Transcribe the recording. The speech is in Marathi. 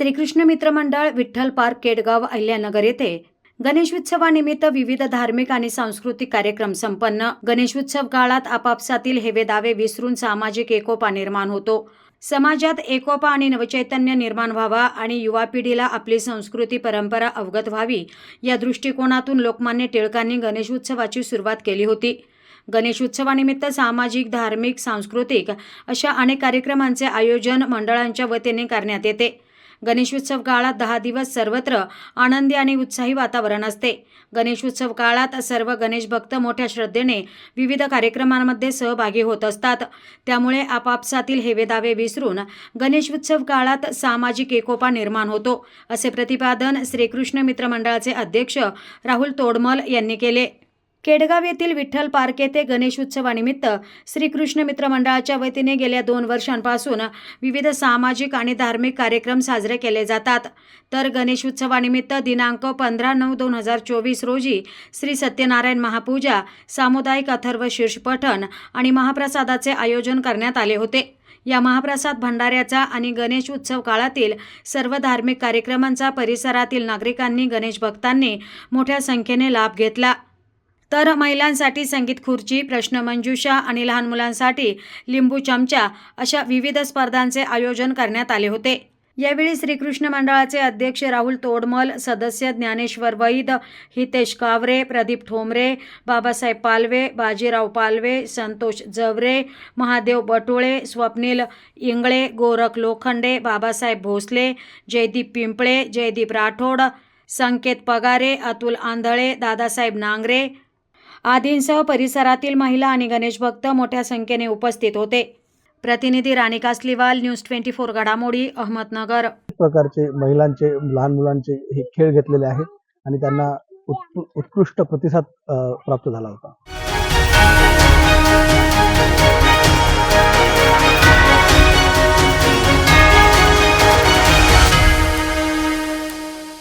श्रीकृष्ण मित्र मंडळ विठ्ठल पार्क केडगाव अहिल्यानगर येथे गणेशोत्सवानिमित्त विविध धार्मिक आणि सांस्कृतिक कार्यक्रम संपन्न। गणेशोत्सव काळात आपापसातील हेवेदावे विसरून सामाजिक एकोपा निर्माण होतो। समाजात एकोपा आणि नवचैतन्य निर्माण व्हावा आणि युवा पिढीला आपली संस्कृती परंपरा अवगत व्हावी या दृष्टिकोनातून लोकमान्य टिळकांनी गणेशोत्सवाची सुरुवात केली होती। गणेशोत्सवानिमित्त सामाजिक, धार्मिक, सांस्कृतिक अशा अनेक कार्यक्रमांचे आयोजन मंडळांच्या वतीने करण्यात येते। गणेशोत्सव काळात 10 दिवस सर्वत्र आनंदी आणि उत्साही वातावरण असते। गणेशोत्सव काळात सर्व गणेश भक्त मोठ्या श्रद्धेने विविध कार्यक्रमांमध्ये सहभागी होत असतात। त्यामुळे आपापसातील हेवेदावे विसरून गणेशोत्सव काळात सामाजिक एकोपा निर्माण होतो, असे प्रतिपादन श्रीकृष्ण मित्र मंडळाचे अध्यक्ष राहुल तोडमल यांनी केले। केडगाव येथील विठ्ठल पार्क येथे गणेशोत्सवानिमित्त श्रीकृष्ण मित्र मंडळाच्या वतीने गेल्या 2 वर्षांपासून विविध सामाजिक आणि धार्मिक कार्यक्रम साजरे केले जातात। तर गणेशोत्सवानिमित्त दिनांक 15/9/2024 रोजी श्री सत्यनारायण महापूजा, सामुदायिक अथर्व शीर्ष पठण आणि महाप्रसादाचे आयोजन करण्यात आले होते। या महाप्रसाद भंडाऱ्याचा आणि गणेश उत्सव काळातील सर्व धार्मिक कार्यक्रमांचा परिसरातील नागरिकांनी, गणेश भक्तांनी मोठ्या संख्येने लाभ घेतला। तर महिलांसाठी संगीत खुर्ची, प्रश्नमंजुषा आणि लहान मुलांसाठी लिंबू चमचा अशा विविध स्पर्धांचे आयोजन करण्यात आले होते। यावेळी श्रीकृष्ण मंडळाचे अध्यक्ष राहुल तोडमल, सदस्य ज्ञानेश्वर वैद, हितेश कावरे, प्रदीप ठोंबरे, बाबासाहेब पालवे, बाजीराव पालवे, संतोष जवरे, महादेव बटोळे, स्वप्नील इंगळे, गोरख लोखंडे, बाबासाहेब भोसले, जयदीप पिंपळे, जयदीप राठोड, संकेत पगारे, अतुल आंधळे, दादासाहेब नांगरे आदींसह परिसरातील महिला आणि गणेश भक्त मोठ्या संख्येने उपस्थित होते। प्रतिनिधी राणी कासलीवाल, न्यूज 24 घडामोडी, अहमदनगर। प्रकारचे महिलांचे, लहान मुलांचे हे खेळ घेतलेले आहेत आणि त्यांना उत्कृष्ट प्रतिसाद प्राप्त झाला होता।